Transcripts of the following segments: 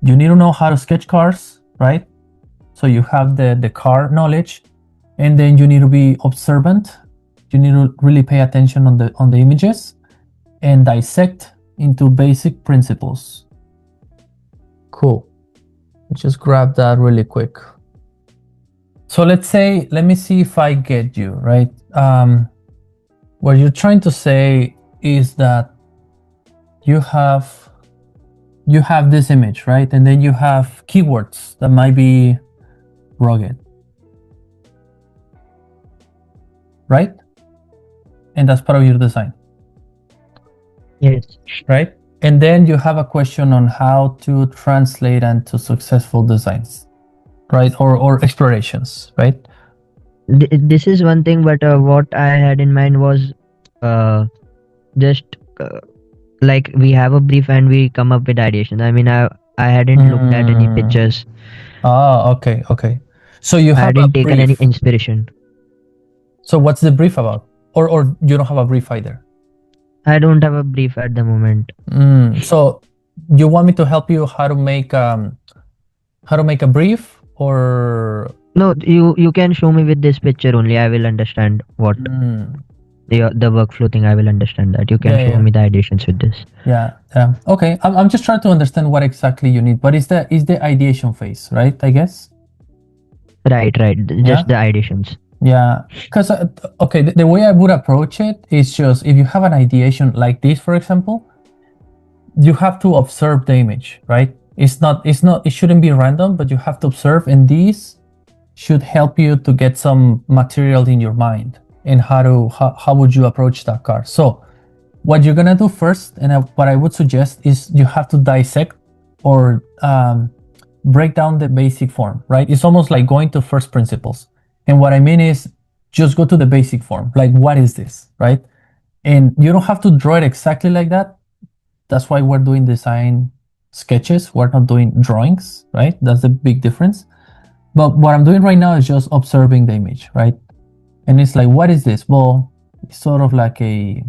you need to know how to sketch cars, right? So you have the car knowledge, and then you need to be observant. You need to really pay attention on the images and dissect into basic principles. Cool. Just grab that really quick. So let me see if I get you, right? What you're trying to say is that you have this image, right? And then you have keywords that might be rugged, right? And that's part of your design. Yes. Right? And then you have a question on how to translate into successful designs, right? Or explorations, right? This is one thing, but what I had in mind was just like we have a brief and we come up with ideations. I mean, I hadn't looked at any pictures. Okay. So you I have hadn't a taken any brief. inspiration. So what's the brief about? Or you don't have a brief either? I don't have a brief at the moment. So you want me to help you how to make a brief, or No, you can show me with this picture only. I will understand what the workflow thing. I will understand that. You can show me the ideations with this. Yeah. Okay. I'm just trying to understand what exactly you need. But is the ideation phase, right? I guess. Right. Just the ideations. Yeah. Because okay, the way I would approach it is just if you have an ideation like this, for example, you have to observe the image, right? It shouldn't be random, but you have to observe, and these should help you to get some material in your mind and how would you approach that car. So what you're gonna do first, and what I would suggest is you have to dissect or break down the basic form, right? It's almost like going to first principles. And what I mean is just go to the basic form, like what is this, right? And you don't have to draw it exactly like that. That's why we're doing design sketches. We're not doing drawings, right? That's the big difference. But what I'm doing right now is just observing the image, right? And it's like, what is this? Well, it's sort of like a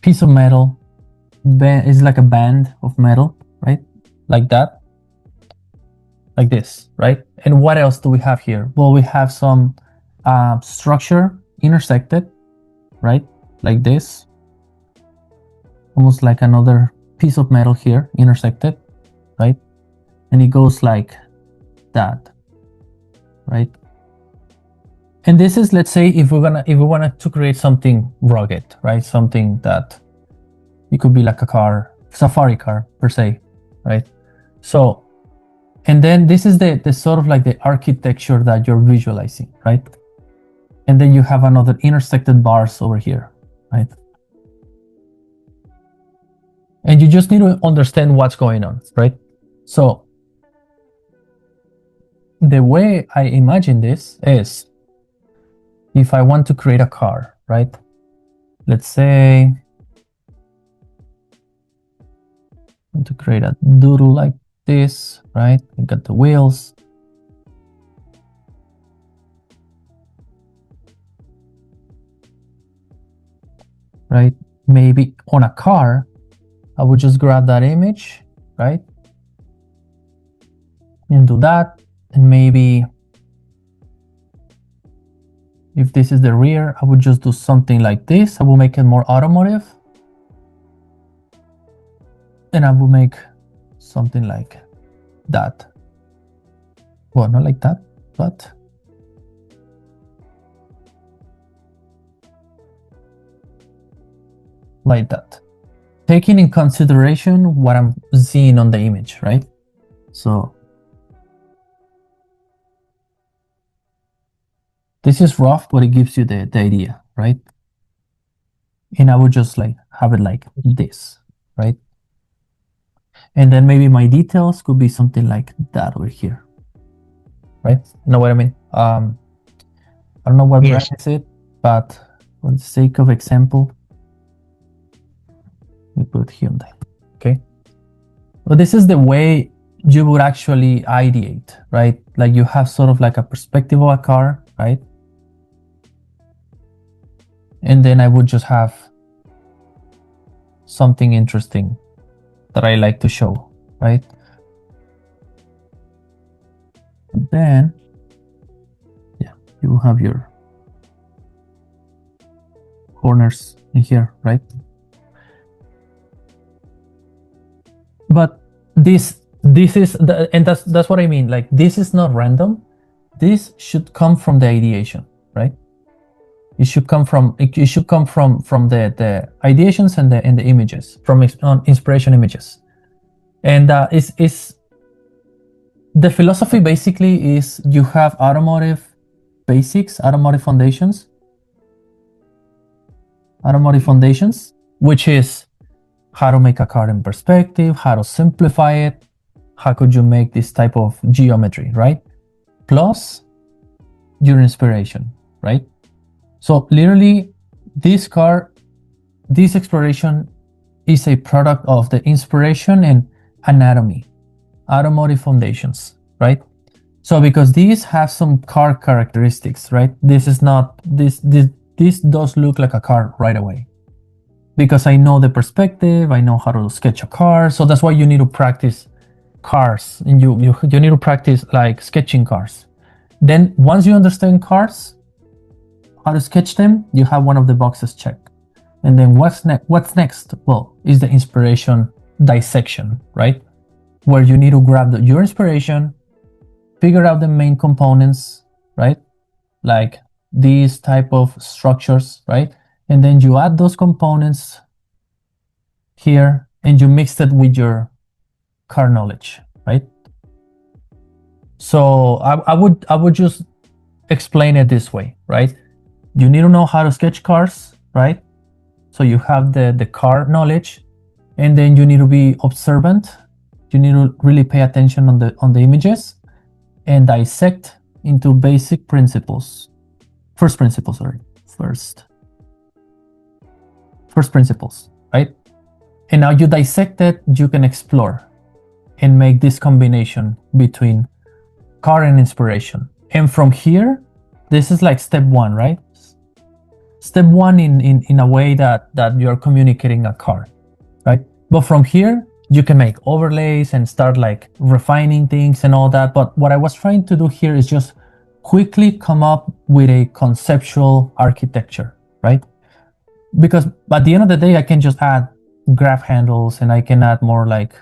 piece of metal. It's like a band of metal, right? Like that. Like this, right? And what else do we have here? Well, we have some structure intersected, right? Like this. Almost like another piece of metal here intersected, right? And it goes like that, right? And this is, let's say, if we wanted to create something rugged, right? Something that it could be like a car, safari car per se, right? So, and then this is the sort of like the architecture that you're visualizing, right? And then you have another intersected bars over here, right? And you just need to understand what's going on, right? So the way I imagine this is, if I want to create a car, right? Let's say I want to create a doodle like this, right? I got the wheels. Right? Maybe on a car, I would just grab that image, right? And do that. And maybe if this is the rear, I would just do something like this. I will make it more automotive. And I will make something like that. Well, not like that, but like that. Taking in consideration what I'm seeing on the image, right? So this is rough, but it gives you the idea, right? And I would just like have it like this, right? And then maybe my details could be something like that over here, right? You know what I mean? I don't know what brand is it, but for the sake of example, we put Hyundai, okay? But this is the way you would actually ideate, right? Like you have sort of like a perspective of a car, right? And then I would just have something interesting that I like to show, right? then yeah, you will have your corners in here, right? But this is the, and that's what I mean. Like, this is not random. This should come from the ideation, right? It should come from the ideations and the images, from inspiration images. And is the philosophy basically is you have automotive basics, automotive foundations, which is how to make a car in perspective, how to simplify it, how could you make this type of geometry, right? Plus your inspiration, right? So literally, this exploration is a product of the inspiration and anatomy, automotive foundations, right? So because these have some car characteristics, right? This is not, this does look like a car right away. Because I know the perspective, I know how to sketch a car. So that's why you need to practice cars, and you need to practice like sketching cars. Then once you understand cars, how to sketch them, you have one of the boxes checked. And then what's next? Well, is the inspiration dissection, right? Where you need to grab your inspiration, figure out the main components, right? Like these type of structures, right? And then you add those components here and you mix it with your car knowledge, right? So I would just explain it this way, right? You need to know how to sketch cars, right? So you have the car knowledge, and then you need to be observant. You need to really pay attention on the images and dissect into basic principles. First principles, right? And now you dissect it, you can explore and make this combination between car and inspiration. And from here, this is like step one, right? Step one in a way that you're communicating a car, right? But from here, you can make overlays and start like refining things and all that. But what I was trying to do here is just quickly come up with a conceptual architecture, right? Because at the end of the day, I can just add graph handles and I can add more like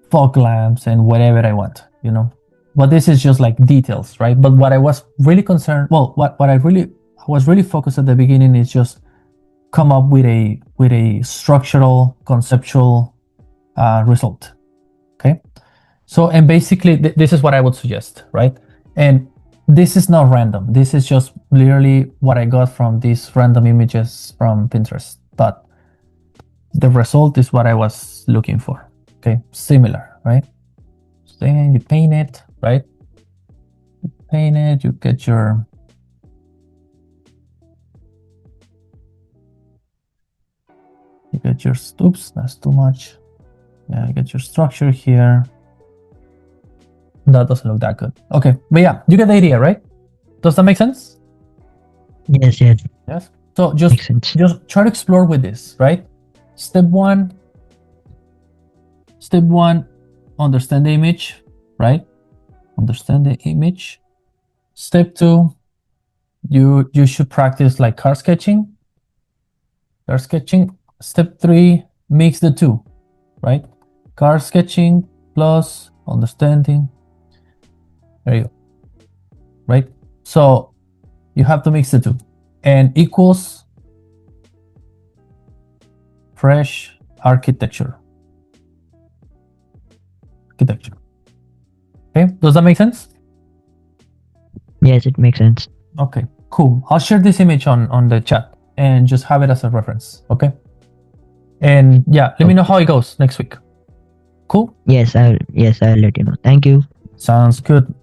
fog lamps and whatever I want, you know? But this is just like details, right? But what I was really concerned, well, what I was really focused at the beginning is just come up with a structural, conceptual result, okay? So, and basically this is what I would suggest, right? And this is not random. This is just literally what I got from these random images from Pinterest, but the result is what I was looking for, okay? Similar, right? So then you paint it, right? You paint it, you get your oops, that's too much. Yeah, you get your structure here. That doesn't look that good. Okay, but yeah, you get the idea, right? Does that make sense? Yes. Yes. So just try to explore with this, right? Step one, understand the image, right? Understand the image. Step two, you should practice like car sketching. Step three, mix the two, right? Car sketching plus understanding. There you go, right? So you have to mix the two, and equals fresh architecture. Okay, does that make sense? Yes, it makes sense. Okay, cool. I'll share this image on the chat and just have it as a reference, okay? And yeah, let me know how it goes next week. Cool? Yes, I'll let you know. Thank you. Sounds good.